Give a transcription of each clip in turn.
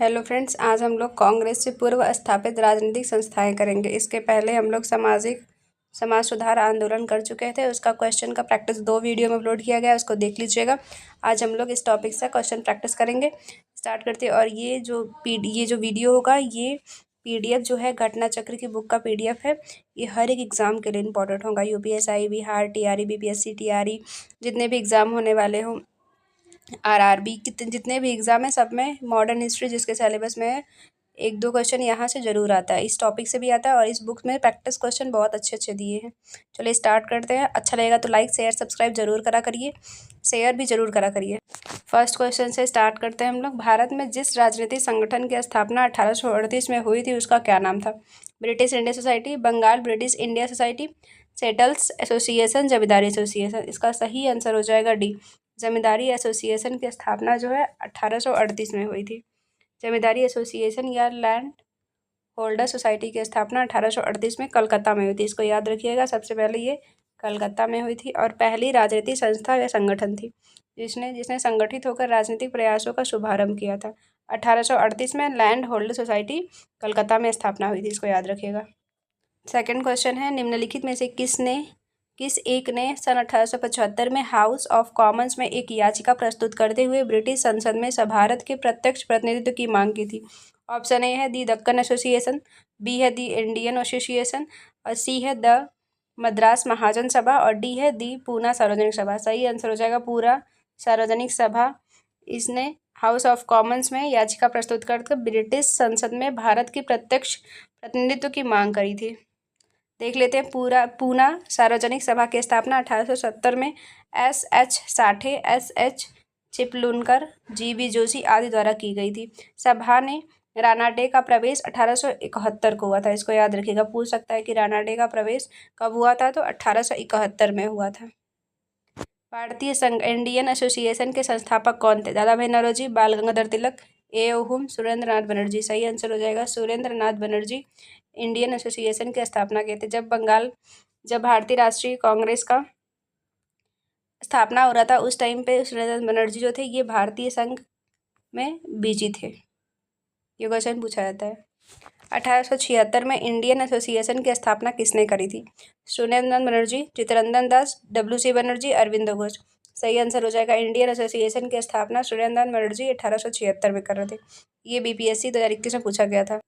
Hello friends, आज हम लोग कांग्रेस से पूर्व स्थापित राजनीतिक संस्थाएं करेंगे। इसके पहले हम लोग समाज सुधार आंदोलन कर चुके थे। उसका क्वेश्चन का प्रैक्टिस 2 वीडियो में अपलोड किया गया है, उसको देख लीजिएगा। आज हम लोग इस टॉपिक से क्वेश्चन प्रैक्टिस करेंगे। स्टार्ट करते हैं। और ये जो वीडियो होगा, ये PDF जो है घटना चक्र की बुक का PDF है। ये हर एक एग्ज़ाम के लिए इंपॉर्टेंट होगा। UPSI, Bihar, TRE, BPSC, TRE, जितने भी एग्ज़ाम होने वाले हों, RRB, जितने भी एग्ज़ाम हैं, सब में मॉडर्न हिस्ट्री जिसके सिलेबस में है, 1-2 क्वेश्चन यहाँ से ज़रूर आता है। इस टॉपिक से भी आता है और इस बुक में प्रैक्टिस क्वेश्चन बहुत अच्छे अच्छे दिए हैं। चलिए स्टार्ट करते हैं। अच्छा लगेगा तो लाइक, शेयर, सब्सक्राइब ज़रूर करा करिए, शेयर भी ज़रूर करा करिए। फर्स्ट क्वेश्चन से स्टार्ट करते हैं हम लोग। भारत में जिस राजनीतिक संगठन की स्थापना 1838 में हुई थी, उसका क्या नाम था? British India society, Bengal British India society, settlers association, Zamindari association. इसका सही आंसर हो जाएगा डी, जमींदारी एसोसिएशन की स्थापना जो है 1838 में हुई थी। जमींदारी एसोसिएशन या लैंड होल्डर सोसाइटी की स्थापना 1838 में कलकत्ता में हुई थी। इसको याद रखिएगा, सबसे पहले ये कलकत्ता में हुई थी और पहली राजनीतिक संस्था या संगठन थी जिसने संगठित होकर राजनीतिक प्रयासों का शुभारंभ किया था। 1838 में लैंड होल्डर सोसाइटी कलकत्ता में स्थापना हुई थी, इसको याद रखिएगा। सेकंड क्वेश्चन है, निम्नलिखित में से किस एक ने सन 1875 में हाउस ऑफ कॉमन्स में एक याचिका प्रस्तुत करते हुए ब्रिटिश संसद में भारत के प्रत्यक्ष प्रतिनिधित्व की मांग की थी? ऑप्शन ए है दी दक्कन एसोसिएशन, बी है दी इंडियन एसोसिएशन, और सी है द मद्रास महाजन सभा, और डी है दी पूना सार्वजनिक सभा। सही आंसर हो जाएगा पूरा सार्वजनिक सभा। इसने हाउस ऑफ कॉमन्स में याचिका प्रस्तुत करके ब्रिटिश संसद में भारत की प्रत्यक्ष प्रतिनिधित्व की मांग करी थी। देख लेते हैं। पूना सार्वजनिक सभा की स्थापना 1870 में SH Sathe, SH चिपलुनकर, GB Joshi आदि द्वारा की गई थी। सभा ने राणा डे का प्रवेश 1871 को हुआ था। इसको याद रखिएगा, पूछ सकता है कि राणा डे का प्रवेश कब हुआ था, तो 1871 में हुआ था। भारतीय संघ इंडियन एसोसिएशन के संस्थापक कौन थे? दादा भाई नौरोजी, बाल गंगाधर तिलक, A.O. हुम, सुरेंद्र नाथ बनर्जी। सही आंसर हो जाएगा सुरेंद्र नाथ बनर्जी इंडियन एसोसिएशन की स्थापना किए थे। जब भारतीय राष्ट्रीय कांग्रेस का स्थापना हो रहा था, उस टाइम पे सुरेंद्र नाथ बनर्जी जो थे, ये भारतीय संघ में बीजी थे। ये क्वेश्चन पूछा जाता है। 1876 में इंडियन एसोसिएशन की स्थापना किसने करी थी? सुरेंद्र नाथ बनर्जी, चित्तरंजन दास, WC बनर्जी, अरविंद घोष। सही आंसर हो जाएगा इंडियन एसोसिएशन की स्थापना सुरेंद्र नाथ बनर्जी 1876 में कर रहे थे। ये BPSC 2021 में पूछा गया था।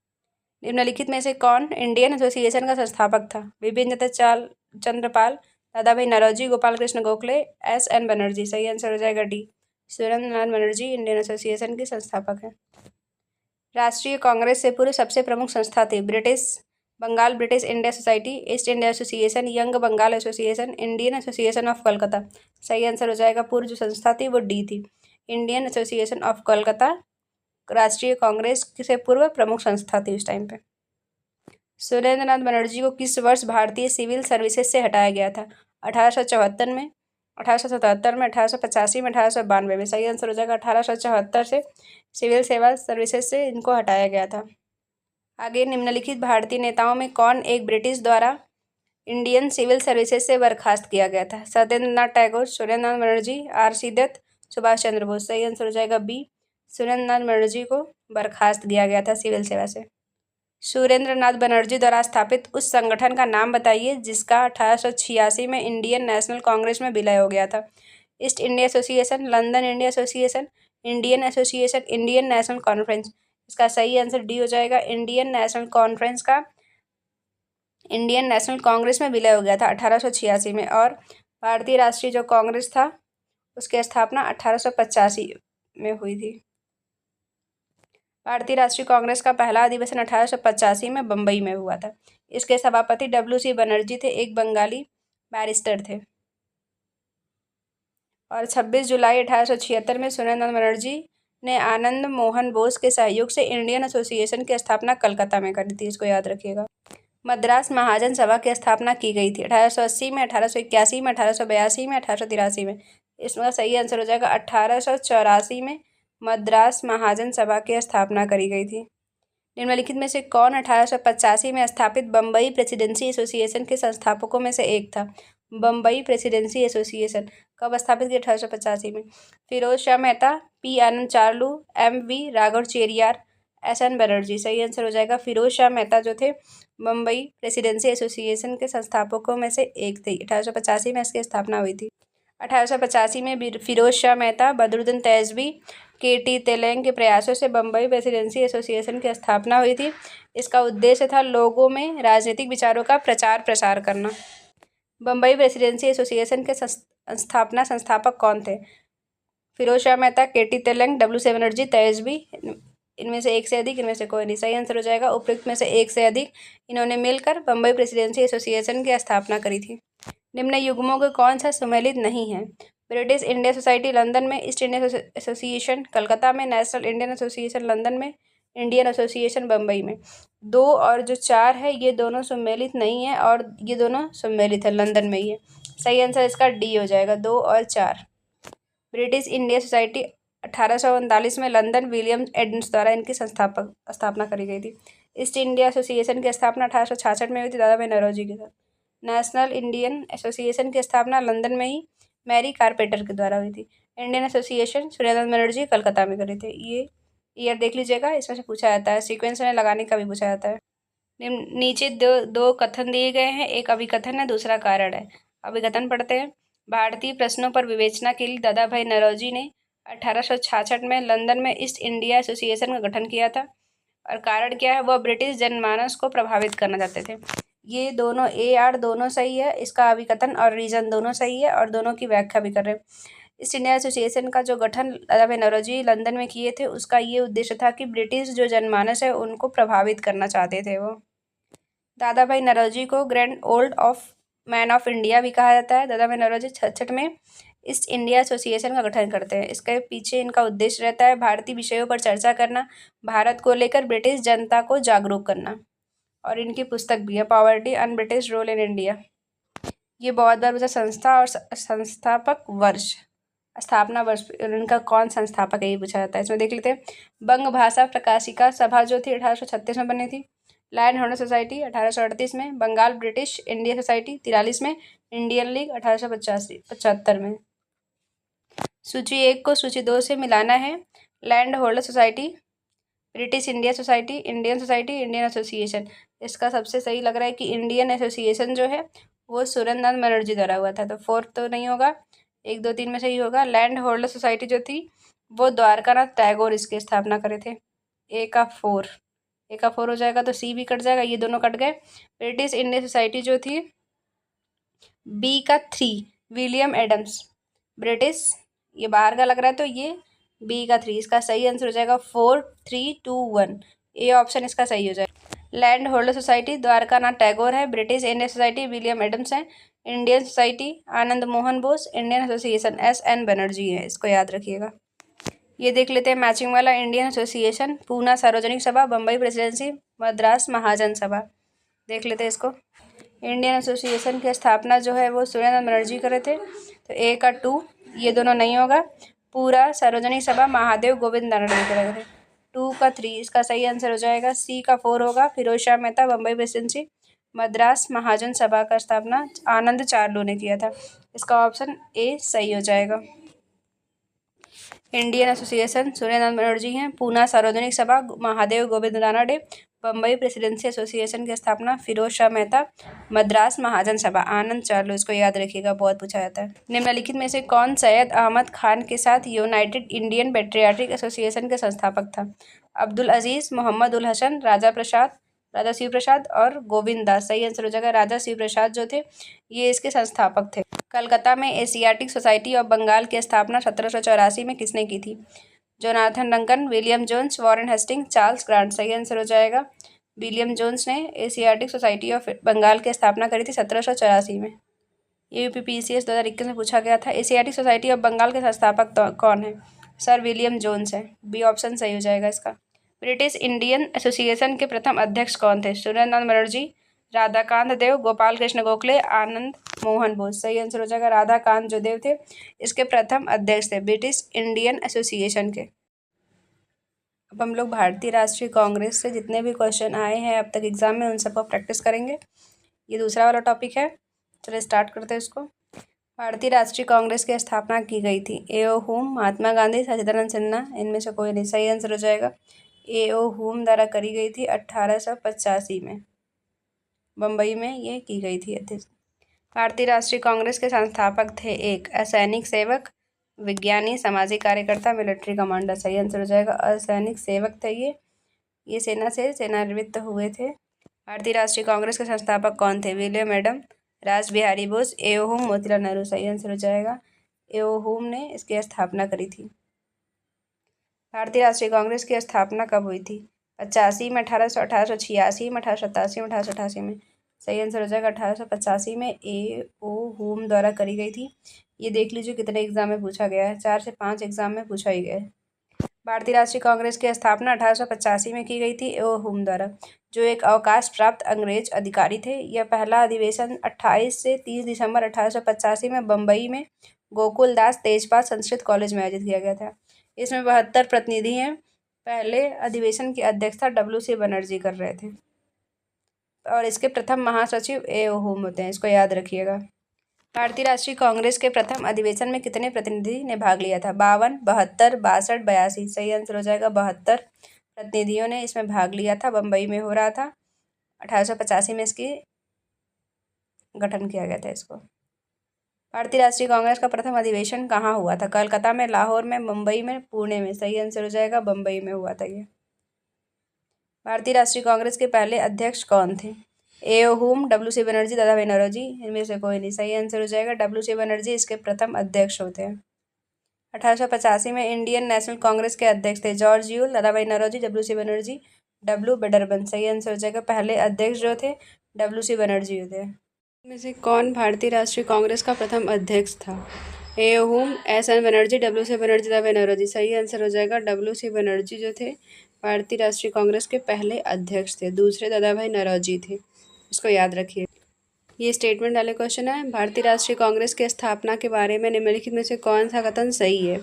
निम्नलिखित में से कौन इंडियन एसोसिएशन का संस्थापक था? विपिन चंद्रपाल, दादा भाई नौरोजी, गोपाल कृष्ण गोखले, SN बनर्जी। सही आंसर हो जाएगा डी, सुरेंद्र नाथ बनर्जी इंडियन एसोसिएशन के संस्थापक हैं। राष्ट्रीय कांग्रेस से पूर्व सबसे प्रमुख संस्था थी? Bengal British India society, East India association, young Bengal association, Indian association of Calcutta. सही आंसर हो जाएगा पूर्व जो संस्था थी वो डी थी, इंडियन एसोसिएशन ऑफ कलकत्ता राष्ट्रीय कांग्रेस से पूर्व प्रमुख संस्था थी उस टाइम पे। सुरेंद्र नाथ बनर्जी को किस वर्ष भारतीय सिविल सर्विसेज से हटाया गया था? 1874 में, 1877 में, 1885 में, 1892 में। सही आंसर हो जाएगा 1874 से सिविल सेवा सर्विसेज से इनको हटाया गया था। आगे, निम्नलिखित भारतीय नेताओं में कौन एक ब्रिटिश द्वारा इंडियन सिविल सर्विसेज से बर्खास्त किया गया था? सत्येंद्र नाथ टैगोर, सुरेंद्र नाथ बनर्जी, RC दत्त, सुभाष चंद्र बोस। सही आंसर हो जाएगा बी, सुरेंद्र नाथ बनर्जी को बर्खास्त किया गया था सिविल सेवा से। सुरेंद्र नाथ बनर्जी द्वारा स्थापित उस संगठन का नाम बताइए जिसका 1886 में इंडियन नेशनल कांग्रेस में विलय हो गया था? East India association, London India association, Indian association, Indian national conference. इसका सही आंसर डी हो जाएगा, इंडियन नेशनल कॉन्फ्रेंस का इंडियन नेशनल कांग्रेस में विलय हो गया था 1886 में। और भारतीय राष्ट्रीय जो कांग्रेस था उसकी स्थापना 1885 में हुई थी। भारतीय राष्ट्रीय कांग्रेस का पहला अधिवेशन 1885 में बम्बई में हुआ था। इसके सभापति WC बनर्जी थे, एक बंगाली बैरिस्टर थे। और 26 जुलाई 1876 में सुरेंद्र नाथ बनर्जी ने आनंद मोहन बोस के सहयोग से इंडियन एसोसिएशन की स्थापना कलकत्ता में करी थी। इसको याद रखिएगा। मद्रास महाजन सभा की स्थापना की गई थी 1880 में, 1881 में, 1882 में, 1883 में। इसमें सही आंसर हो जाएगा 1884 में मद्रास महाजन सभा की स्थापना करी गई थी। निम्नलिखित में से कौन 1885 में स्थापित बम्बई प्रेसिडेंसी एसोसिएशन के संस्थापकों में से एक था? बम्बई प्रेसिडेंसी एसोसिएशन कब स्थापित की? 1885 में। फिरोज शाह मेहता, P आनंद चार्लू, MV राघव चेरियार, SN बनर्जी, सही आंसर हो जाएगा। फिरोज शाह मेहता जो थे बम्बई प्रेसिडेंसी एसोसिएशन के संस्थापकों में से एक थे। 1885 में इसकी स्थापना हुई थी। 1885 में फिरोज शाह मेहता, बदरुद्दीन तैजबी, KT तेलंग के प्रयासों से बम्बई प्रेसिडेंसी एसोसिएशन की स्थापना हुई थी। इसका उद्देश्य था लोगों में राजनीतिक विचारों का प्रचार प्रसार करना। बम्बई प्रेसिडेंसी एसोसिएशन के संस्थापक कौन थे? Firoz Shah Mehta, KT Telang, W.C. बनर्जी, तैजबी। इनमें से एक से अधिक, इनमें से कोई नहीं। सही आंसर हो जाएगा उपयुक्त में से एक से अधिक। इन्होंने मिलकर बम्बई प्रेसिडेंसी एसोसिएशन की स्थापना करी थी। निम्न युग्मों के कौन सा सम्मिलित नहीं है? ब्रिटिश इंडिया सोसाइटी लंदन में, ईस्ट इंडिया एसोसिएशन कलकत्ता में, नेशनल इंडियन एसोसिएशन लंदन में, इंडियन एसोसिएशन बम्बई में। 2 और जो 4 है ये दोनों सम्मिलित नहीं है और ये दोनों सम्मिलित है, लंदन में ही है। सही आंसर इसका D हो जाएगा, 2 और 4। ब्रिटिश इंडिया सोसाइटी 1839 में लंदन विलियम एडम्स द्वारा इनकी स्थापना करी गई थी। ईस्ट इंडिया एसोसिएशन की स्थापना 1866 में हुई थी दादा भाई नौरोजी के साथ। नेशनल इंडियन एसोसिएशन की स्थापना लंदन में ही मैरी कारपेंटर के द्वारा हुई थी। इंडियन एसोसिएशन सूर्यानंद बनर्जी कलकत्ता में करे थे। ये ईयर देख लीजिएगा, इसमें से पूछा जाता है, सीक्वेंस में लगाने का भी पूछा जाता है। नीचे दो कथन दिए गए हैं, एक अभिकथन है, दूसरा कारण है। अभिकथन पढ़ते हैं। भारतीय प्रश्नों पर विवेचना के लिए दादा भाई नौरोजी ने 1866 में लंदन में ईस्ट इंडिया एसोसिएशन का गठन किया था। और कारण क्या है? वह ब्रिटिश जनमानस को प्रभावित करना चाहते थे। ये दोनों AR दोनों सही है, इसका अभिकथन और रीजन दोनों सही है और दोनों की व्याख्या भी कर रहे हैं। ईस्ट इंडिया एसोसिएशन का जो गठन दादा भाई नौरोजी लंदन में किए थे, उसका ये उद्देश्य था कि ब्रिटिश जो जनमानस है उनको प्रभावित करना चाहते थे वो। दादा भाई नौरोजी को grand old man of India भी कहा जाता है। दादा भाई नौरोजी 66 में ईस्ट इंडिया एसोसिएशन का गठन करते हैं। इसके पीछे इनका उद्देश्य रहता है भारतीय विषयों पर चर्चा करना, भारत को लेकर ब्रिटिश जनता को जागरूक करना। और इनकी पुस्तक भी है, poverty and British rule in India. ये बहुत बार पूछा। संस्था और संस्थापक वर्ष, स्थापना वर्ष इनका कौन संस्थापक है ये पूछा जाता है। इसमें देख लेते हैं। बंग भाषा प्रकाशिका सभा जो थी 1836 में बनी थी। लैंड होल्डर सोसाइटी 1838 में। बंगाल ब्रिटिश इंडिया सोसाइटी 43 में। इंडियन लीग 1875 में। सूची 1 को सूची 2 से मिलाना है। Land holder society, British India society, Indian society, Indian association. इसका सबसे सही लग रहा है कि इंडियन एसोसिएशन जो है वो सुरेंद्रनाथ बनर्जी द्वारा हुआ था, तो 4 तो नहीं होगा, 1, 2, 3 में से ही होगा। लैंड होल्डर सोसाइटी जो थी वो द्वारकानाथ टैगोर इसकी स्थापना करे थे। A का 4 हो जाएगा, तो C भी कट जाएगा, ये दोनों कट गए। ब्रिटिश इंडिया सोसाइटी जो थी B का 3 विलियम एडम्स। ब्रिटिश ये बाहर का लग रहा है, तो ये B का 3, इसका सही आंसर हो जाएगा 4, 3, 2, 1। ए ऑप्शन इसका सही हो जाएगा। Land holder society Dwarkanath Tagore है। British India society William Adams है। Indian society Anand Mohan Bose. Indian association SN Banerjee है, इसको याद रखिएगा। ये देख लेते हैं मैचिंग वाला। इंडियन एसोसिएशन पूना सार्वजनिक सभा, बम्बई प्रेसिडेंसी, मद्रास महाजन सभा। देख लेते हैं इसको। इंडियन एसोसिएशन की स्थापना जो है वो सूर्यानंद बनर्जी करे थे, तो A का 2, ये दोनों नहीं होगा। पूरा सार्वजनिक सभा महादेव गोविंद नारायण करे थे। 2 का 3, इसका सही आंसर हो जाएगा। C का 4 होगा। फिरोज शाह मेहता, बम्बई प्रेसिडेंसी, मद्रास महाजन सभा का स्थापना आनंद चार्लो ने किया था। इसका ऑप्शन A सही हो जाएगा। इंडियन एसोसिएशन सूर्यानंद बनर्जी हैं। पूना सार्वजनिक सभा महादेव गोविंद रानडे। बम्बई प्रेसिडेंसी एसोसिएशन की स्थापना फिरोज शाह मेहता। मद्रास महाजन सभा आनंद चार्लो, इसको याद रखिएगा, बहुत पूछा जाता है। निम्नलिखित में से कौन सैयद अहमद खान के साथ यूनाइटेड इंडियन पैट्रियाटिक एसोसिएशन के संस्थापक था? अब्दुल अजीज, मोहम्मद उल हसन, राजा शिव प्रसाद और गोविंद दास। सही आंसर हो जाएगा। राजा शिव प्रसाद जो थे ये इसके संस्थापक थे। कलकत्ता में एशियाटिक सोसाइटी ऑफ बंगाल की स्थापना 1784 में किसने की थी? Jonathan Duncan, William Jones, Warren Hasting, Charles Grant. सही आंसर हो जाएगा। विलियम जोन्स ने एशियाटिक सोसाइटी ऑफ बंगाल की स्थापना करी थी 1784 में। ये UPPCS 2021 में पूछा गया था। एशियाटिक सोसाइटी ऑफ बंगाल के संस्थापक कौन है? सर विलियम जोन्स है। B ऑप्शन सही हो जाएगा इसका। ब्रिटिश इंडियन एसोसिएशन के प्रथम अध्यक्ष कौन थे? सुरेंद्रनाथ बनर्जी, राधाकांत देव, गोपाल कृष्ण गोखले, आनंद मोहन बोस। सही आंसर हो जाएगा। राधाकांत जो देव थे इसके प्रथम अध्यक्ष थे ब्रिटिश इंडियन एसोसिएशन के। अब हम लोग भारतीय राष्ट्रीय कांग्रेस से जितने भी क्वेश्चन आए हैं अब तक एग्जाम में उन सबको प्रैक्टिस करेंगे। ये दूसरा वाला टॉपिक है, चलिए स्टार्ट करते हैं इसको। भारतीय राष्ट्रीय कांग्रेस की स्थापना की गई थी। A of whom? Mahatma Gandhi, Sachidanand Sinha, इनमें से कोई नहीं। सही आंसर हो जाएगा ए.ओ. हुम द्वारा करी गई थी 1885 में। बम्बई में ये की गई थी अध्यक्ष। भारतीय राष्ट्रीय कांग्रेस के संस्थापक थे। 1 असैनिक सेवक, विज्ञानी, सामाजिक कार्यकर्ता, मिलिट्री कमांडर। सही आंसर हो जाएगा असैनिक सेवक थे ये सेना से सेवानिवृत्त हुए थे। भारतीय राष्ट्रीय कांग्रेस के संस्थापक कौन थे? विलियम एडम, रास बिहारी बोस, ए.ओ. हुम, मोतीलाल नेहरू। सही आंसर हो जाएगा ए.ओ. हुम ने इसकी स्थापना करी थी। भारतीय राष्ट्रीय कांग्रेस की स्थापना कब हुई थी? 85 में, 1886 में, 1887 में, 1888 में। सही आंसर हो जाएगा 1885 में ए.ओ. हुम द्वारा करी गई थी। ये देख लीजिए कितने एग्जाम में पूछा गया है, 4 से 5 एग्जाम में पूछा ही गया है। भारतीय राष्ट्रीय कांग्रेस की स्थापना 1885 में की गई थी ए.ओ. हुम द्वारा, जो एक अवकाश प्राप्त अंग्रेज अधिकारी थे। यह पहला अधिवेशन 28 से 30 दिसंबर 1885 में बम्बई में गोकुल दास तेजपाल संस्कृत कॉलेज में आयोजित किया गया था। इसमें 72 प्रतिनिधि हैं। पहले अधिवेशन की अध्यक्षता W.C. बनर्जी कर रहे थे और इसके प्रथम महासचिव ए.ओ. हुम होते हैं, इसको याद रखिएगा। भारतीय राष्ट्रीय कांग्रेस के प्रथम अधिवेशन में कितने प्रतिनिधि ने भाग लिया था? 52, 72, 62, 82। सही आंसर हो जाएगा 72 प्रतिनिधियों ने इसमें भाग लिया था। बम्बई में हो रहा था। 1885 में इसकी गठन किया गया था इसको। भारतीय राष्ट्रीय कांग्रेस का प्रथम अधिवेशन कहाँ हुआ था? कलकत्ता में, लाहौर में, मुंबई में, पुणे में। सही आंसर हो जाएगा बम्बई में हुआ था ये। भारतीय राष्ट्रीय कांग्रेस के पहले अध्यक्ष कौन थे? ए.ओ. हुम, W.C. बनर्जी, दादा भाई नौरोजी। इनमें से कोई नहीं। सही आंसर हो जाएगा W.C. बनर्जी इसके प्रथम अध्यक्ष होते हैं। 1885 में इंडियन नेशनल कांग्रेस के अध्यक्ष थे George Yule, Dadabhai Naoroji, W.C. Banerjee, W. Wedderburn. सही आंसर हो जाएगा पहले अध्यक्ष जो थे W.C. बनर्जी होते हैं। इनमें से कौन भारतीय राष्ट्रीय कांग्रेस का प्रथम अध्यक्ष था? ए.ओ. हुम, S.N. बनर्जी, W.C. बनर्जी, दादा भाई नौरोजी। सही आंसर हो जाएगा W.C. बनर्जी जो थे भारतीय राष्ट्रीय कांग्रेस के पहले अध्यक्ष थे। दूसरे दादा भाई नौरोजी थे, इसको याद रखिए। ये स्टेटमेंट वाले क्वेश्चन है। भारतीय राष्ट्रीय कांग्रेस की स्थापना के बारे में निम्नलिखित में से कौन सा कथन सही है?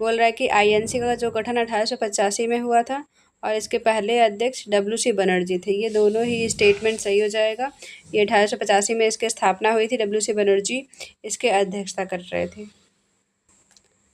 बोल रहा है कि INC का जो गठन 1885 में हुआ था और इसके पहले अध्यक्ष W.C. बनर्जी थे। ये दोनों ही स्टेटमेंट सही हो जाएगा। ये 1885 में इसकी स्थापना हुई थी, W.C. बनर्जी इसके अध्यक्षता कर रहे थे।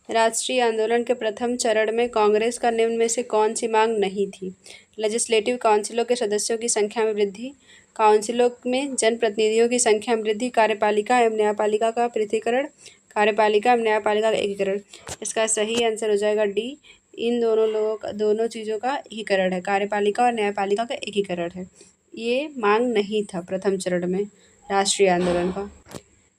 राष्ट्रीय आंदोलन के प्रथम चरण में कांग्रेस का निम्न में से कौन सी मांग नहीं थी? लेजिस्लेटिव काउंसिलों के सदस्यों की संख्या में वृद्धि, काउंसिलों में जनप्रतिनिधियों की संख्या में वृद्धि, कार्यपालिका एवं न्यायपालिका का पृथक्करण, कार्यपालिका एवं न्यायपालिका का एकीकरण। इसका सही आंसर हो जाएगा डी। इन दोनों चीज़ों का एकीकरण है, कार्यपालिका और न्यायपालिका का एकीकरण है। ये मांग नहीं था प्रथम चरण में राष्ट्रीय आंदोलन का।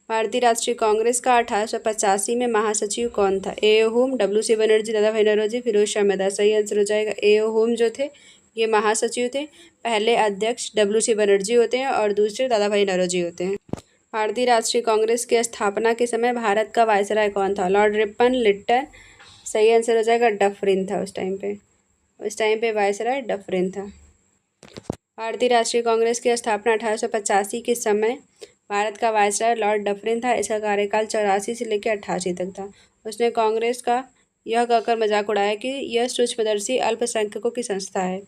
भारतीय राष्ट्रीय कांग्रेस का 1885 में महासचिव कौन था? ए.ओ. हुम, W.C. बनर्जी, दादा भाई नौरोजी, फिरोज शाह मेहता। सही आंसर हो जाएगा ए.ओ. हुम जो थे ये महासचिव थे। पहले अध्यक्ष W.C. बनर्जी होते हैं और दूसरे दादा भाई नौरोजी होते हैं। भारतीय राष्ट्रीय कांग्रेस की स्थापना के समय भारत का वायसराय कौन था? Lord Ripon, Lytton. सही आंसर हो जाएगा डफरिन था उस टाइम पे वायसराय डफरिन था। भारतीय राष्ट्रीय कांग्रेस की स्थापना 1885 के समय भारत का वायसराय लॉर्ड डफरिन था। इसका कार्यकाल 84 से लेकर 88 तक था। उसने कांग्रेस का यह कहकर मजाक उड़ाया कि यह सूक्ष्मदर्शी अल्पसंख्यकों की संस्था है।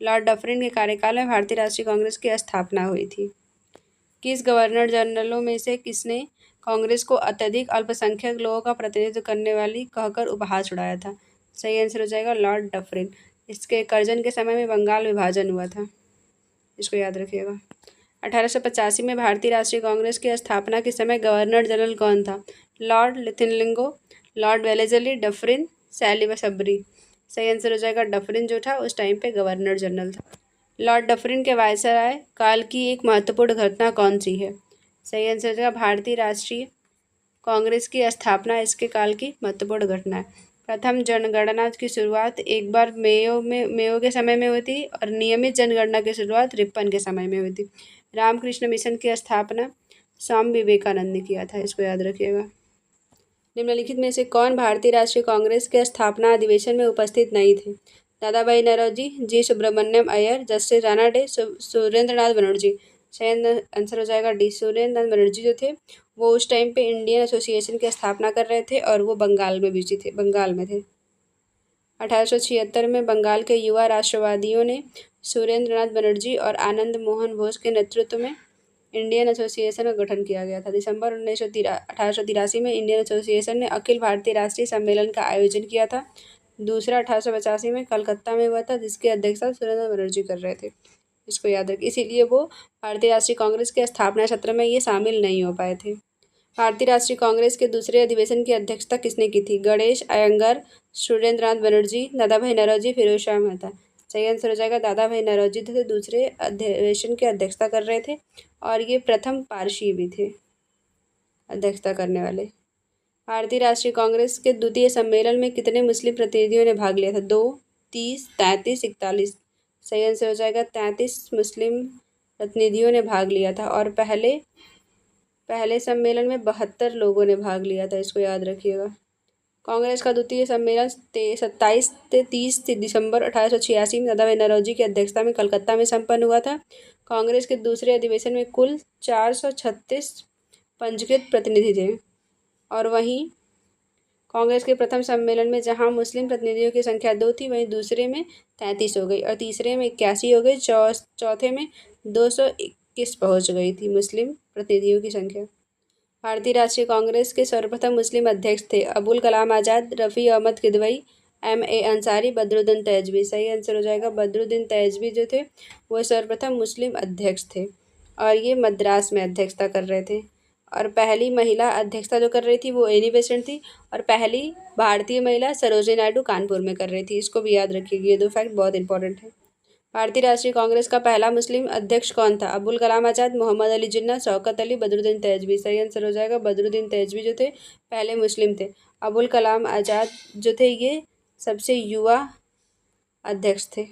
लॉर्ड डफरिन के कार्यकाल में भारतीय राष्ट्रीय कांग्रेस की स्थापना हुई थी। किस गवर्नर जनरलों में से किसने कांग्रेस को अत्यधिक अल्पसंख्यक लोगों का प्रतिनिधित्व करने वाली कहकर उपहास उड़ाया था? सही आंसर हो जाएगा लॉर्ड डफरिन। इसके कर्जन के समय में बंगाल विभाजन हुआ था, इसको याद रखिएगा। 1885 में भारतीय राष्ट्रीय कांग्रेस की स्थापना के समय गवर्नर जनरल कौन था? Lord Linlithgow, lord Wellesley, Dufferin, Salisbury. सही आंसर हो जाएगा डफरिन जो था उस टाइम पे गवर्नर जनरल था। लॉर्ड डफरिन के वायसराय काल की एक महत्वपूर्ण घटना कौन सी है? सही आंसर हो जाएगा भारतीय राष्ट्रीय कांग्रेस की स्थापना इसके काल की महत्वपूर्ण घटना है। प्रथम जनगणना की शुरुआत एक बार मेयो के समय में हुई थी और नियमित जनगणना की शुरुआत रिपन के समय में हुई थी। रामकृष्ण मिशन की स्थापना स्वामी विवेकानंद ने किया था, इसको याद रखिएगा। निम्नलिखित में से कौन भारतीय राष्ट्रीय कांग्रेस के स्थापना अधिवेशन में उपस्थित नहीं थे? दादा भाई नौरोजी, जी सुब्रमण्यम अय्यर, जस्टिस राणा डे, सुरेंद्र नाथ बनर्जी। सही आंसर हो जाएगा डी। सुरेंद्र नाथ बनर्जी जो थे वो उस टाइम पे इंडियन एसोसिएशन की स्थापना कर रहे थे और वो बंगाल में थे। 1876 में बंगाल के युवा राष्ट्रवादियों ने सुरेंद्र नाथ बनर्जी और आनंद मोहन बोस के नेतृत्व में इंडियन एसोसिएशन का गठन किया गया था। दिसंबर 1883 में इंडियन एसोसिएशन ने अखिल भारतीय राष्ट्रीय सम्मेलन का आयोजन किया था। दूसरा 1885 में कलकत्ता में हुआ था, जिसकी अध्यक्षता सुरेंद्र बनर्जी कर रहे थे। इसको याद रखिए, इसीलिए वो भारतीय राष्ट्रीय कांग्रेस के स्थापना सत्र में ये शामिल नहीं हो पाए थे। भारतीय राष्ट्रीय कांग्रेस के दूसरे अधिवेशन की अध्यक्षता किसने की थी? गणेश अयंगार, सुरेंद्रनाथ बनर्जी, दादा भाई नौरोजी, फिरोज शाह मेहता। सही आंसर हो जाएगा दादा भाई नौरोजी थे, दूसरे अधिवेशन की अध्यक्षता कर रहे थे और ये प्रथम पारसी भी थे अध्यक्षता करने वाले। भारतीय राष्ट्रीय कांग्रेस के द्वितीय सम्मेलन में कितने मुस्लिम प्रतिनिधियों ने भाग लिया था? 2, 30, 33, 41। सही आंसर हो जाएगा 33 मुस्लिम प्रतिनिधियों ने भाग लिया था और पहले सम्मेलन में 72 लोगों ने भाग लिया था, इसको याद रखिएगा। कांग्रेस का द्वितीय सम्मेलन 27 से 30 दिसंबर 1886 में दादा भाई नौरोजी की अध्यक्षता में कलकत्ता में संपन्न हुआ था। कांग्रेस के दूसरे अधिवेशन में कुल 436 पंजीकृत प्रतिनिधि थे और वहीं कांग्रेस के प्रथम सम्मेलन में जहां मुस्लिम प्रतिनिधियों की संख्या 2 थी, वहीं दूसरे में 33 हो गई और तीसरे में 81 हो गई, चौथे में 221 पहुंच गई थी मुस्लिम प्रतिनिधियों की संख्या। भारतीय राष्ट्रीय कांग्रेस के सर्वप्रथम मुस्लिम अध्यक्ष थे अबुल कलाम आज़ाद, रफ़ी अहमद किदवई, M.A. अंसारी, बदरुद्दीन तैजवी। सही आंसर हो जाएगा बदरुद्दीन तैजवी जो थे वो सर्वप्रथम मुस्लिम अध्यक्ष थे और ये मद्रास में अध्यक्षता कर रहे थे। और पहली महिला अध्यक्षता जो कर रही थी वो एनी बेसेंट थी और पहली भारतीय महिला सरोजिनी नायडू कानपुर में कर रही थी। इसको भी याद रखिएगा, ये 2 फैक्ट बहुत इंपॉर्टेंट है। भारतीय राष्ट्रीय कांग्रेस का पहला मुस्लिम अध्यक्ष कौन था? अबुल कलाम आज़ाद, मोहम्मद अली जिन्ना, शौकत अली, बदरुद्दीन तैजवी। सही आंसर हो जाएगा बदरुद्दीन तैजवी जो थे पहले मुस्लिम थे। अबुल कलाम आज़ाद जो थे ये सबसे युवा अध्यक्ष थे।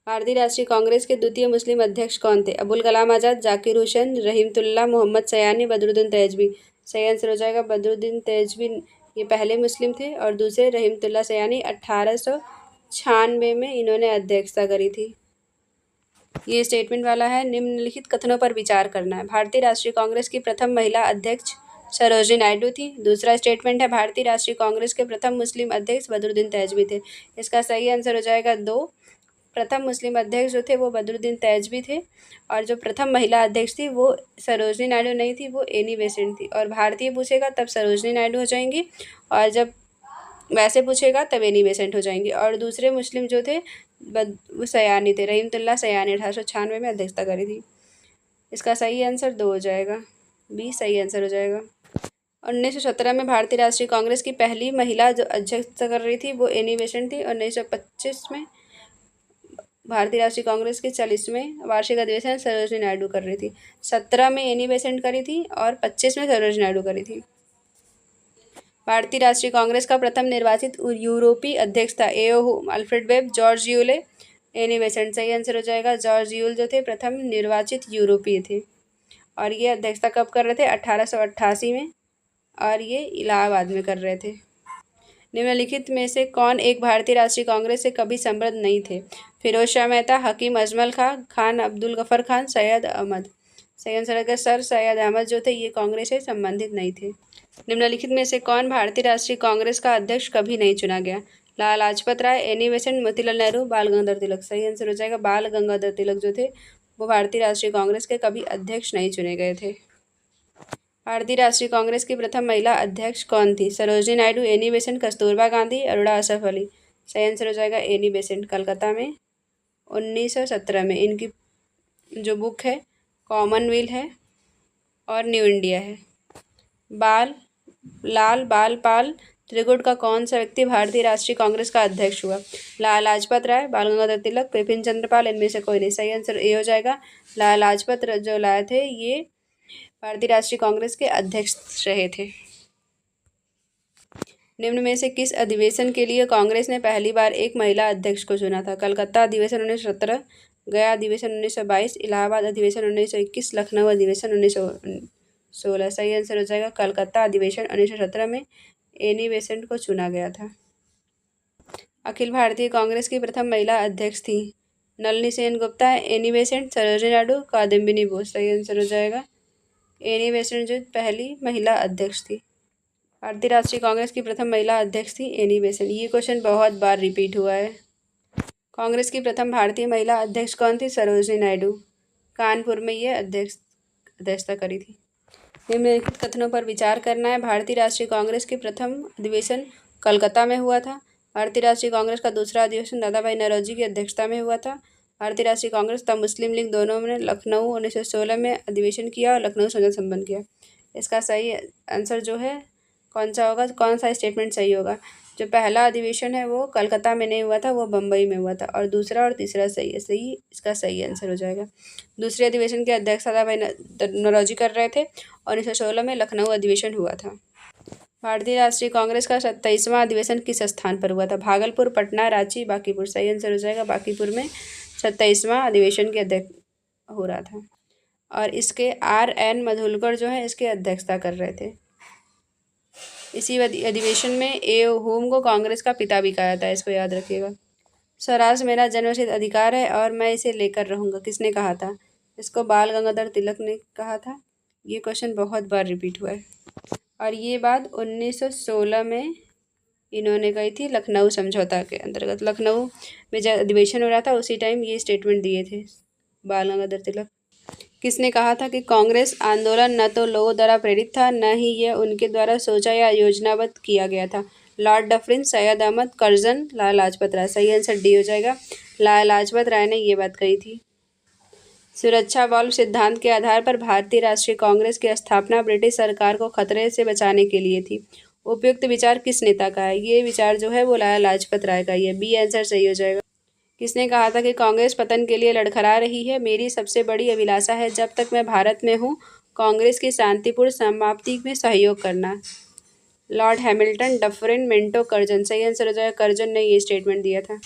भारतीय राष्ट्रीय कांग्रेस के द्वितीय मुस्लिम अध्यक्ष कौन थे? अबुल कलाम आज़ाद, जाकिर हुसैन, रहीमतुल्लाह, मोहम्मद सयानी, बदरुद्दीन तैजवी। सही आंसर हो जाएगा बदरुद्दीन तैजवी, ये पहले मुस्लिम थे और दूसरे रहीमतुल्लाह सयानी 1896 में इन्होंने अध्यक्षता करी थी। ये स्टेटमेंट वाला है, निम्नलिखित कथनों पर विचार करना है। भारतीय राष्ट्रीय कांग्रेस की प्रथम महिला अध्यक्ष सरोजिनी नायडू थी। दूसरा स्टेटमेंट है भारतीय राष्ट्रीय कांग्रेस के प्रथम मुस्लिम अध्यक्ष बदरुद्दीन तैजवी थे। इसका सही आंसर हो जाएगा 2। प्रथम मुस्लिम अध्यक्ष जो थे वो बदरुद्दीन तैजवी थे और जो प्रथम महिला अध्यक्ष थी वो सरोजिनी नायडू नहीं थी, वो एनी बेसेंट थी। और भारतीय पूछेगा तब सरोजिनी नायडू हो जाएंगी और जब वैसे पूछेगा तब एनी बेसेंट हो जाएंगी। और दूसरे मुस्लिम जो थे वो सयानी थे, रहीमतुल्लाह सयानी 1896 में अध्यक्षता करी थी। इसका सही आंसर 2 हो जाएगा, बी सही आंसर हो जाएगा। 1917 में भारतीय राष्ट्रीय कांग्रेस की पहली महिला जो अध्यक्षता कर रही थी वो एनी बेसेंट थी। 1925 में भारतीय राष्ट्रीय कांग्रेस के 40वें वार्षिक अधिवेशन सरोजिनी नायडू कर रही थी। 17 में एनी बेसेंट करी थी और 25 में सरोजिनी नायडू करी थी। भारतीय राष्ट्रीय कांग्रेस का प्रथम निर्वाचित यूरोपीय अध्यक्ष था A O Alfred Webb, George Yule, Annie Besant. सही आंसर हो जाएगा जॉर्ज यूल जो थे प्रथम निर्वाचित यूरोपीय थे और ये अध्यक्षता कब कर रहे थे? 1888 में और ये इलाहाबाद में कर रहे थे। निम्नलिखित में से कौन एक भारतीय राष्ट्रीय कांग्रेस से कभी संबद्ध नहीं थे? फिरोज शाह मेहता, हकीम अजमल खान, अब्दुल गफर खान, सैयद अहमद। सही आंसर है सर सैयद अहमद जो थे ये कांग्रेस से संबंधित नहीं थे। निम्नलिखित में से कौन भारतीय राष्ट्रीय कांग्रेस का अध्यक्ष कभी नहीं चुना गया? लाला लाजपत राय, एनी बेसेंट, मोतीलाल नेहरू, बाल गंगाधर तिलक। सही आंसर हो जाएगा बाल गंगाधर तिलक जो थे वो भारतीय राष्ट्रीय कांग्रेस के कभी अध्यक्ष नहीं चुने गए थे। भारतीय राष्ट्रीय कांग्रेस की प्रथम महिला अध्यक्ष कौन थी? Sarojini Naidu, Annie Besant, Kasturba Gandhi, Aruna Asaf Ali. सही आंसर हो जाएगा एनी बेसेंट। कलकत्ता में 1917 में इनकी जो बुक है कॉमनवेल्थ है और न्यू इंडिया है। लाल बाल पाल त्रिगुट का कौन सा व्यक्ति भारतीय राष्ट्रीय कांग्रेस का अध्यक्ष हुआ? लाला लाजपत राय, बाल गंगाधर तिलक, बिपिन चंद्र पाल, इनमें से कोई नहीं। सही आंसर ए हो जाएगा लाला लाजपत जो लाए थे ये भारतीय राष्ट्रीय कांग्रेस के अध्यक्ष रहे थे। निम्न में से किस अधिवेशन के लिए कांग्रेस ने पहली बार एक महिला अध्यक्ष को चुना था? कलकत्ता अधिवेशन 1917, गया अधिवेशन 1922, इलाहाबाद अधिवेशन 1921, लखनऊ अधिवेशन 1916। सही आंसर हो जाएगा कलकत्ता अधिवेशन 1917 में एनी बेसेंट को चुना गया था। अखिल भारतीय कांग्रेस की प्रथम महिला अध्यक्ष थी नलिनी सेन गुप्ता, एनी बेसेंट, सरोजिनी नायडू, कादम्बिनी बोस। सही आंसर हो जाएगा एनी बेसेंट जो पहली महिला अध्यक्ष थी। भारतीय राष्ट्रीय कांग्रेस की प्रथम महिला अध्यक्ष थी एनी बेसेंट। ये क्वेश्चन बहुत बार रिपीट हुआ है। कांग्रेस की प्रथम भारतीय महिला अध्यक्ष कौन थी? सरोजिनी नायडू, कानपुर में ये अध्यक्षता करी थी। निम्नलिखित कथनों पर विचार करना है। भारतीय राष्ट्रीय कांग्रेस के प्रथम अधिवेशन कलकत्ता में हुआ था। भारतीय राष्ट्रीय कांग्रेस का दूसरा अधिवेशन दादा भाई नौरोजी की अध्यक्षता में हुआ था। भारतीय राष्ट्रीय कांग्रेस तथा मुस्लिम लीग दोनों ने लखनऊ 1916 में अधिवेशन किया और लखनऊ संसद संपन्न किया। इसका सही आंसर जो है कौन सा होगा, कौन सा स्टेटमेंट सही होगा? जो पहला अधिवेशन है वो कलकत्ता में नहीं हुआ था, वो बम्बई में हुआ था, और दूसरा और तीसरा सही है। सही, इसका सही आंसर हो जाएगा। दूसरे अधिवेशन के अध्यक्ष दादा भाई नौरोजी कर रहे थे और 1916 में लखनऊ अधिवेशन हुआ था। भारतीय राष्ट्रीय कांग्रेस का 27वां अधिवेशन किस स्थान पर हुआ था? भागलपुर, पटना, रांची, बांकीपुर। सही आंसर हो जाएगा बांकीपुर में 27वां अधिवेशन के अध्यक्ष हो रहा था, और इसके R.N. मधुलकर जो है इसके अध्यक्षता कर रहे थे। इसी अधिवेशन में ए होम को कांग्रेस का पिता भी कहा था, इसको याद रखिएगा। स्वराज मेरा जन्मसिद्ध अधिकार है और मैं इसे लेकर रहूँगा, किसने कहा था? इसको बाल गंगाधर तिलक ने कहा था। ये क्वेश्चन बहुत बार रिपीट हुआ है, और ये बात 1916 में इन्होंने कही थी लखनऊ समझौता के अंतर्गत। लखनऊ में जब अधिवेशन हो रहा था उसी टाइम ये स्टेटमेंट दिए थे बाल गंगाधर तिलक। किसने कहा था कि कांग्रेस आंदोलन न तो लोगों द्वारा प्रेरित था, न ही यह उनके द्वारा सोचा या योजनाबद्ध किया गया था? Lord Dufferin, Syed Ahmad, Karjan, Lala Lajpat Rai. सही आंसर डी हो जाएगा। लाला लाजपत राय ने ये बात कही थी। सुरक्षा वाल्व सिद्धांत के आधार पर भारतीय राष्ट्रीय कांग्रेस की स्थापना ब्रिटिश सरकार को खतरे से बचाने के लिए थी। उपयुक्त विचार किस नेता का है? ये विचार जो है वो लाला लाजपत राय का ही है। बी आंसर सही हो जाएगा। किसने कहा था कि कांग्रेस पतन के लिए लड़खड़ा रही है? मेरी सबसे बड़ी अभिलाषा है जब तक मैं भारत में हूँ कांग्रेस की शांतिपूर्ण समाप्ति में सहयोग करना। Lord Hamilton, Dufferin, Minto, Curzon. सही आंसर हो जाएगा कर्जन ने ये स्टेटमेंट दिया था।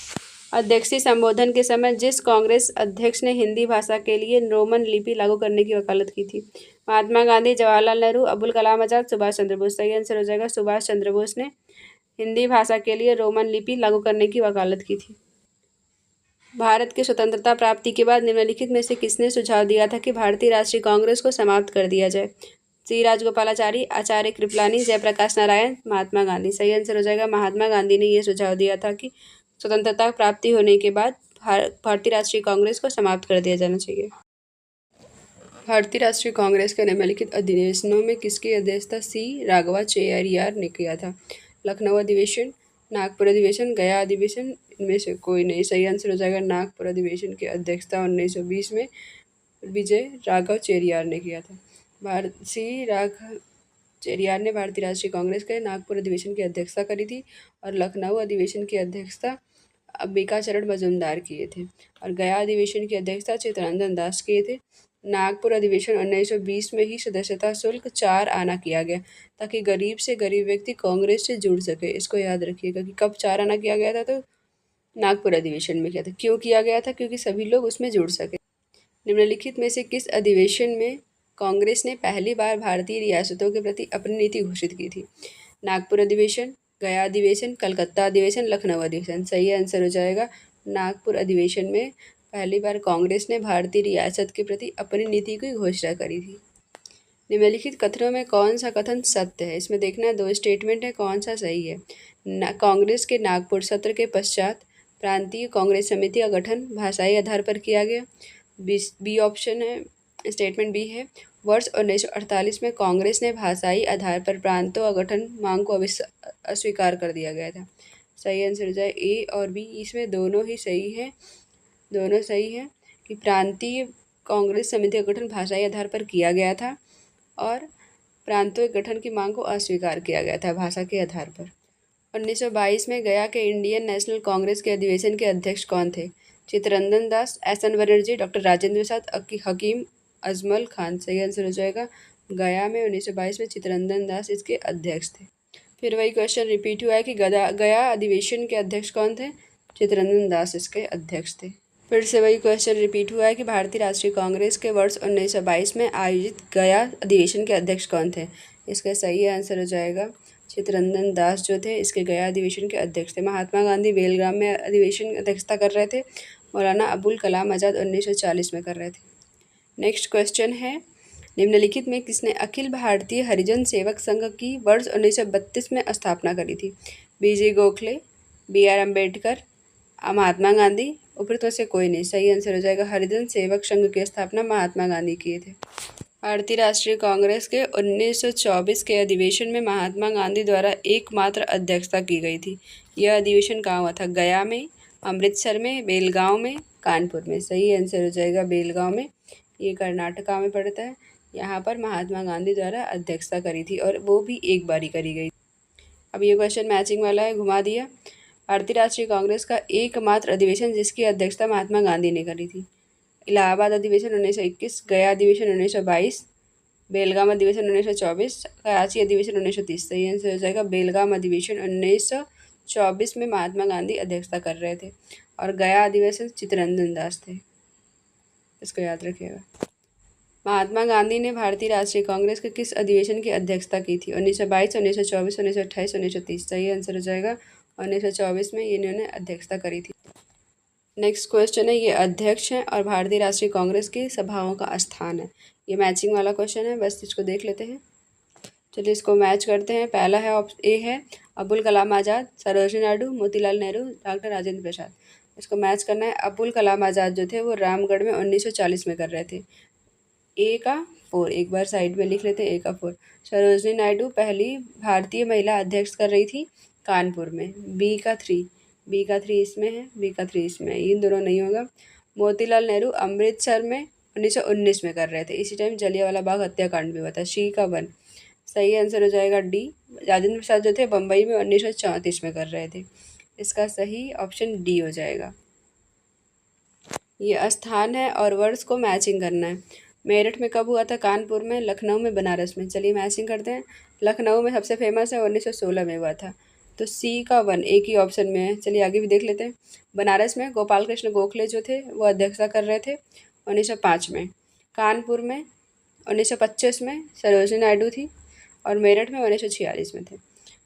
अध्यक्षीय संबोधन के समय जिस कांग्रेस अध्यक्ष ने हिंदी भाषा के लिए रोमन लिपि लागू करने की वकालत की थी? महात्मा गांधी, जवाहरलाल नेहरू, अबुल कलाम आजाद, सुभाष चंद्र बोस। सही आंसर हो जाएगा सुभाष चंद्र बोस ने हिंदी भाषा के लिए रोमन लिपि लागू करने की वकालत की थी। भारत की स्वतंत्रता प्राप्ति के बाद निम्नलिखित में से किसने सुझाव दिया था कि भारतीय राष्ट्रीय कांग्रेस को समाप्त कर दिया जाए? सी राजगोपालाचारी, आचार्य कृपलानी, जयप्रकाश नारायण, महात्मा गांधी। सही आंसर हो जाएगा महात्मा गांधी ने ये सुझाव दिया था कि स्वतंत्रता प्राप्ति होने के बाद भारतीय राष्ट्रीय कांग्रेस को समाप्त कर दिया जाना चाहिए। भारतीय राष्ट्रीय कांग्रेस के निम्नलिखित अधिवेशनों में किसकी अध्यक्षता सी राघवाचार्यार ने किया था? लखनऊ अधिवेशन, नागपुर अधिवेशन, गया अधिवेशन, इनमें से कोई नहीं। सही आंसर हो जाएगा नागपुर अधिवेशन की अध्यक्षता 1920 में विजय राघवाचार्यार ने किया था। सी राघवाचार्यार ने भारतीय राष्ट्रीय कांग्रेस के नागपुर अधिवेशन की अध्यक्षता करी थी, और लखनऊ अधिवेशन की अध्यक्षता अंबिकाचरण मजूमदार किए थे, और गया अधिवेशन की अध्यक्षता चित्तरंजन दास किए थे। नागपुर अधिवेशन 1920 में ही सदस्यता शुल्क 4 आना किया गया ताकि गरीब से गरीब व्यक्ति कांग्रेस से जुड़ सके। इसको याद रखिएगा कि कब 4 आना किया गया था, तो नागपुर अधिवेशन में किया था। क्यों किया गया था? क्योंकि सभी लोग उसमें जुड़ सके। निम्नलिखित में से किस अधिवेशन में कांग्रेस ने पहली बार भारतीय रियासतों के प्रति अपनी नीति घोषित की थी? नागपुर अधिवेशन, गया अधिवेशन, कलकत्ता अधिवेशन, लखनऊ अधिवेशन। सही आंसर हो जाएगा नागपुर अधिवेशन में पहली बार कांग्रेस ने भारतीय रियासत के प्रति अपनी नीति की घोषणा करी थी। निम्नलिखित कथनों में कौन सा कथन सत्य है? इसमें देखना 2 स्टेटमेंट है, कौन सा सही है? कांग्रेस के नागपुर सत्र के पश्चात प्रांतीय कांग्रेस समिति का गठन भाषाई आधार पर किया गया। बी ऑप्शन है, स्टेटमेंट बी है, वर्ष 1948 में कांग्रेस ने भाषाई आधार पर प्रांतों का गठन मांग को अस्वीकार कर दिया गया था। सही आंसर हो जाए ए और बी, इसमें दोनों ही सही है, दोनों सही है कि प्रांतीय कांग्रेस समिति का गठन भाषाई आधार पर किया गया था और प्रांतों के गठन की मांग को अस्वीकार किया गया था भाषा के आधार पर। 1922 में गया के इंडियन नेशनल कांग्रेस के अधिवेशन के अध्यक्ष कौन थे? चित्तरंजन दास, एस.एन. बनर्जी, डॉक्टर राजेंद्र प्रसाद, हकीम अजमल खान। सही आंसर हो जाएगा गया में 1922 में चित्तरंजन दास इसके अध्यक्ष थे। फिर वही क्वेश्चन रिपीट हुआ है कि गया अधिवेशन के अध्यक्ष कौन थे? चित्तरंजन दास इसके अध्यक्ष थे। फिर से वही क्वेश्चन रिपीट हुआ है कि भारतीय राष्ट्रीय कांग्रेस के वर्ष 1922 में आयोजित गया अधिवेशन के अध्यक्ष कौन थे? इसका सही आंसर हो जाएगा चित्तरंजन दास जो थे इसके गया अधिवेशन के अध्यक्ष थे। महात्मा गांधी बेलगाम में अधिवेशन की अध्यक्षता कर रहे थे। मौलाना अबुल कलाम आज़ाद 1940 में कर रहे थे। नेक्स्ट क्वेश्चन है, निम्नलिखित में किसने अखिल भारतीय हरिजन सेवक संघ की वर्ष 1932 में स्थापना करी थी? बीजे गोखले, B.R. अम्बेडकर, महात्मा गांधी, उपरोक्त में से कोई नहीं। सही आंसर हो जाएगा हरिजन सेवक संघ की स्थापना महात्मा गांधी किए थे। भारतीय राष्ट्रीय कांग्रेस के 1924 के अधिवेशन में महात्मा गांधी द्वारा एकमात्र अध्यक्षता की गई थी। यह अधिवेशन कहाँ हुआ था? गया में, अमृतसर में, बेलगांव में, कानपुर में। सही आंसर हो जाएगा बेलगांव में। ये कर्नाटका में पड़ता है। यहाँ पर महात्मा गांधी द्वारा अध्यक्षता करी थी और वो भी एक बारी करी गई। अब ये क्वेश्चन मैचिंग वाला है, घुमा दिया। भारतीय राष्ट्रीय कांग्रेस का एकमात्र अधिवेशन जिसकी अध्यक्षता महात्मा गांधी ने करी थी। इलाहाबाद अधिवेशन 1921, गया अधिवेशन 1922, बेलगाम अधिवेशन 1924, कराची अधिवेशन 1930। सही आंसर हो जाएगा बेलगाम अधिवेशन 1924 में महात्मा गांधी अध्यक्षता कर रहे थे और गया अधिवेशन चित्तरंजन दास थे। इसको याद रखिएगा। महात्मा गांधी ने भारतीय राष्ट्रीय कांग्रेस के किस अधिवेशन की अध्यक्षता की थी? 1922, 1924, 1928, 1930। सही आंसर हो जाएगा 1924 में इन्होंने अध्यक्षता करी थी। नेक्स्ट क्वेश्चन है, ये अध्यक्ष हैं और भारतीय राष्ट्रीय कांग्रेस की सभाओं का स्थान है। ये मैचिंग वाला क्वेश्चन है, बस इसको देख लेते हैं। चलिए इसको मैच करते हैं। पहला है ऑप्शन ए है अबुल कलाम आज़ाद, सरोजिनी नायडू, मोतीलाल नेहरू, डॉक्टर राजेंद्र प्रसाद। इसको मैच करना है। अबुल कलाम आज़ाद जो थे वो रामगढ़ में 1940 में कर रहे थे। ए का 4, एक बार साइड में लिख लेते हैं, ए का 4। सरोजिनी नायडू पहली भारतीय महिला अध्यक्ष कर रही थी कानपुर में। बी का 3 इसमें है, बी का 3 इसमें है, इन दोनों नहीं होगा। मोतीलाल नेहरू अमृतसर में 1919 में कर रहे थे, इसी टाइम जलियांवाला बाग हत्याकांड भी हुआ था। सी का 1। सही आंसर हो जाएगा डी। राजेंद्र प्रसाद जो थे बम्बई में 1934 में कर रहे थे। इसका सही ऑप्शन डी हो जाएगा। ये स्थान है और वर्ष को मैचिंग करना है। मेरठ में कब हुआ था? कानपुर में, लखनऊ में, बनारस में। चलिए मैचिंग करते हैं। लखनऊ में सबसे फेमस है, 1916 में हुआ था, तो सी का 1 एक ही ऑप्शन में है। चलिए आगे भी देख लेते हैं। बनारस में गोपाल कृष्ण गोखले जो थे वो अध्यक्षता कर रहे थे 1905 में। कानपुर में 1925 में सरोजिनी नायडू थी और मेरठ में 1946 में थे।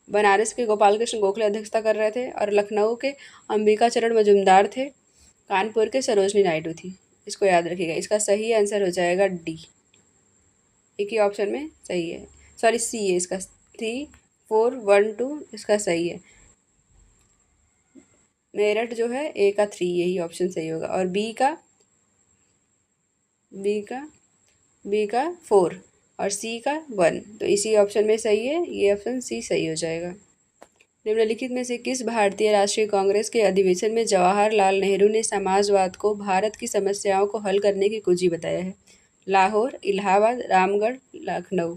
बनारस के गोपाल कृष्ण गोखले अध्यक्षता कर रहे थे और लखनऊ के अंबिका चरण मजुमदार थे। कानपुर के सरोजिनी नायडू थी। इसको याद रखिएगा। इसका सही आंसर हो जाएगा डी, एक ही ऑप्शन में सही है। सॉरी सी है इसका, 3, 4, 1, 2 इसका सही है। मेरठ जो है ए का 3 यही ऑप्शन सही होगा और बी का 4 और सी का 1, तो इसी ऑप्शन में सही है। ये ऑप्शन सी सही हो जाएगा। निम्नलिखित में से किस भारतीय राष्ट्रीय कांग्रेस के अधिवेशन में जवाहरलाल नेहरू ने समाजवाद को भारत की समस्याओं को हल करने की कुंजी बताया है? लाहौर, इलाहाबाद, रामगढ़, लखनऊ।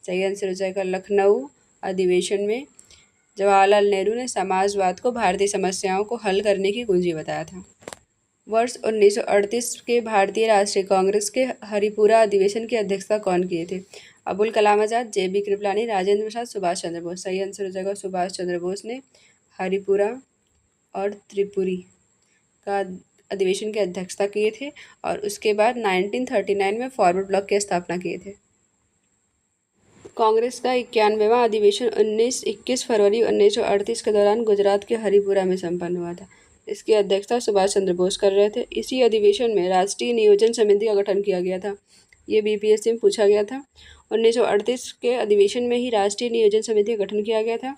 सही आंसर हो जाएगा लखनऊ अधिवेशन में जवाहरलाल नेहरू ने समाजवाद को भारतीय समस्याओं को हल करने की कुंजी बताया था। वर्ष 1938 के भारतीय राष्ट्रीय कांग्रेस के हरिपुरा अधिवेशन की अध्यक्षता कौन किए थे? अबुल कलाम आज़ाद, जे.बी. कृपलानी, राजेंद्र प्रसाद, सुभाष चंद्र बोस। सही आंसर हो जाएगा सुभाष चंद्र बोस ने हरिपुरा और त्रिपुरी का अधिवेशन की अध्यक्षता किए थे और उसके बाद 1939 में फॉरवर्ड ब्लॉक की स्थापना किए थे। कांग्रेस का 91वां अधिवेशन 21 फरवरी 1938 के दौरान गुजरात के हरिपुरा में संपन्न हुआ था। इसकी अध्यक्षता सुभाष चंद्र बोस कर रहे थे। इसी अधिवेशन में राष्ट्रीय नियोजन समिति का गठन किया गया था। ये बीपीएससी में पूछा गया था। 1938 के अधिवेशन में ही राष्ट्रीय नियोजन समिति का गठन किया गया था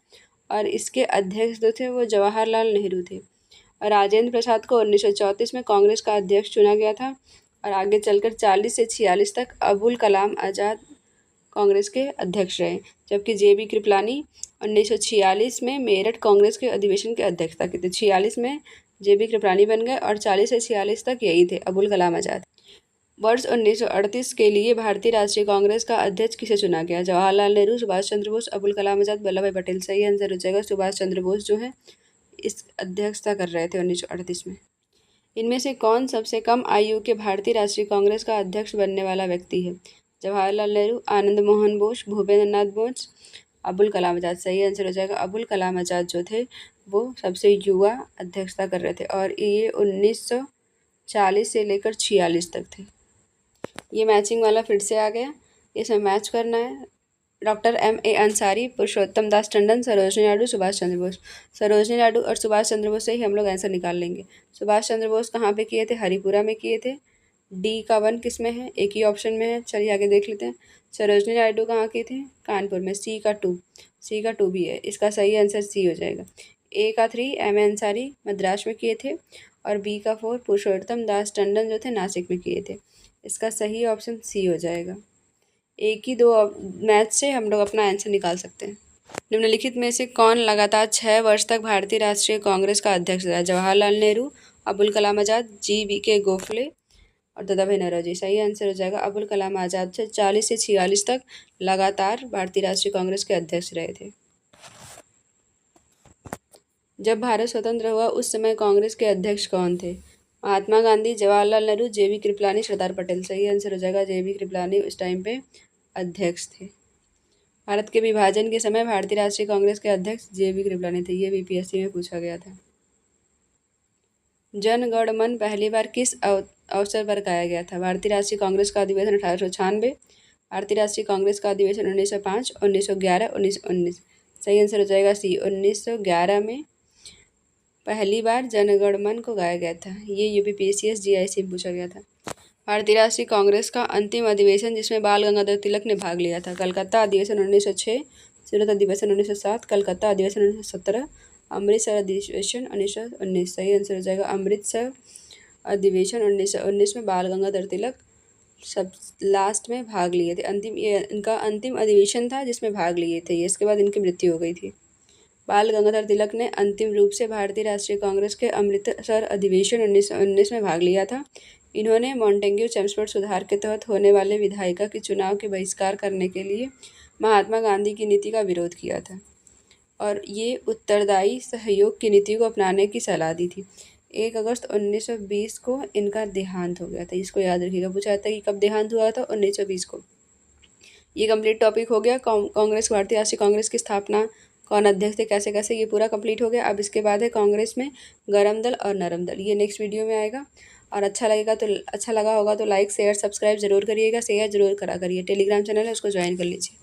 और इसके अध्यक्ष जो थे वो जवाहरलाल नेहरू थे और राजेंद्र प्रसाद को 1934 में कांग्रेस का अध्यक्ष चुना गया था और आगे चलकर 40 से 46 तक अबुल कलाम आज़ाद कांग्रेस के अध्यक्ष रहे, जबकि जे.बी. कृपलानी 1946 में मेरठ कांग्रेस के अधिवेशन के अध्यक्षता की थी। 46 में जे.बी. कृपलानी बन गए और 40 से 46 तक यही थे अबुल कलाम आज़ाद। वर्ष 1938 के लिए भारतीय राष्ट्रीय कांग्रेस का अध्यक्ष किसे चुना गया? जवाहरलाल नेहरू, सुभाष चंद्र बोस, अबुल कलाम आज़ाद, वल्लभ भाई पटेल। सही आंसर हो जाएगा सुभाष चंद्र बोस जो है इस अध्यक्षता कर रहे थे 1938 में। इनमें से कौन सबसे कम आयु के भारतीय राष्ट्रीय कांग्रेस का अध्यक्ष बनने वाला व्यक्ति है? जवाहरलाल नेहरू, आनंद मोहन बोस, भूपेंद्र नाथ बोस, अबुल कलाम आज़ाद। सही आंसर हो जाएगा अबुल कलाम आज़ाद जो थे वो सबसे युवा अध्यक्षता कर रहे थे और ये 1940 से लेकर 46 तक थे। ये मैचिंग वाला फिर से आ गया, इसमें मैच करना है। Doctor M.A. अंसारी, पुरुषोत्तम दास टंडन, सरोजिनी नायडू, सुभाष चंद्र बोस। सरोजिनी नायडू और सुभाष चंद्र बोस से ही हम लोग आंसर निकाल लेंगे। सुभाष चंद्र बोस कहाँ पे किए थे? हरिपुरा में किए थे। डी का 1 किस में है? एक ही ऑप्शन में है। चलिए आगे देख लेते हैं। सरोजिनी नायडू कहाँ किए थे? कानपुर में। सी का 2 भी है। इसका सही आंसर सी हो जाएगा। ए का 3 M.A. अंसारी मद्रास में किए थे और बी का 4 पुरुषोत्तम दास टंडन जो थे नासिक में किए थे। इसका सही ऑप्शन सी हो जाएगा। एक ही दो मैथ से हम लोग अपना आंसर निकाल सकते हैं। निम्नलिखित में से कौन लगातार 6 वर्ष तक भारतीय राष्ट्रीय कांग्रेस का अध्यक्ष रहा? जवाहरलाल नेहरू, अबुल कलाम आज़ाद, GV.K. गोखले और दादा भाई नौरोजी। सही आंसर हो जाएगा अबुल कलाम आज़ाद से 40 से 46 तक लगातार भारतीय राष्ट्रीय कांग्रेस के अध्यक्ष रहे थे। जब भारत स्वतंत्र हुआ उस समय कांग्रेस के अध्यक्ष कौन थे? महात्मा गांधी, जवाहरलाल नेहरू, JV कृपलानी, सरदार पटेल। सही आंसर हो जाएगा JV कृपलानी उस टाइम पे अध्यक्ष थे। भारत के विभाजन के समय भारतीय राष्ट्रीय कांग्रेस के अध्यक्ष JV कृपलानी थे। ये BPSC में पूछा गया था। जन गण मन पहली बार किस अवसर पर गाया गया था? भारतीय राष्ट्रीय कांग्रेस का अधिवेशन 1896, भारतीय राष्ट्रीय कांग्रेस का अधिवेशन 1905, 1911, 1919। सही आंसर हो जाएगा C 1911 में पहली बार जन गण मन को गाया गया था। ये UPPSC GIC में पूछा गया था। भारतीय राष्ट्रीय कांग्रेस का अंतिम अधिवेशन जिसमें बाल गंगाधर तिलक ने भाग लिया था? कलकत्ता अधिवेशन 1906, सूरत अधिवेशन 1907, कलकत्ता अधिवेशन 1917, अमृतसर अधिवेशन 1919। सही आंसर हो जाएगा अमृतसर अधिवेशन 1919 में बाल गंगाधर तिलक सब लास्ट में भाग लिए थे। ये इनका अंतिम अधिवेशन था जिसमें भाग लिए थे। इसके बाद इनकी मृत्यु हो गई थी। बाल गंगाधर तिलक ने अंतिम रूप से भारतीय राष्ट्रीय कांग्रेस के अमृतसर अधिवेशन 1919 में भाग लिया था। इन्होंने मॉन्टेग्यू चेम्सफोर्ड सुधार के तहत होने वाले विधायिका के चुनाव के बहिष्कार करने के लिए महात्मा गांधी की नीति का विरोध किया था और ये उत्तरदायी सहयोग की नीति को अपनाने की सलाह दी थी। 1 अगस्त 1920 को इनका देहांत हो गया था। इसको याद रखिएगा, पूछा जाता है कि कब देहांत हुआ था? 1920 को। ये कंप्लीट टॉपिक हो गया कांग्रेस, भारतीय राष्ट्रीय कांग्रेस की स्थापना, कौन अध्यक्ष थे, कैसे कैसे, ये पूरा कंप्लीट हो गया। अब इसके बाद है कांग्रेस में गरम दल और नरम दल। ये नेक्स्ट वीडियो में आएगा। और अच्छा लगा होगा तो लाइक शेयर सब्सक्राइब जरूर करिएगा, शेयर जरूर करा करिए। टेलीग्राम चैनल है उसको ज्वाइन कर लीजिए।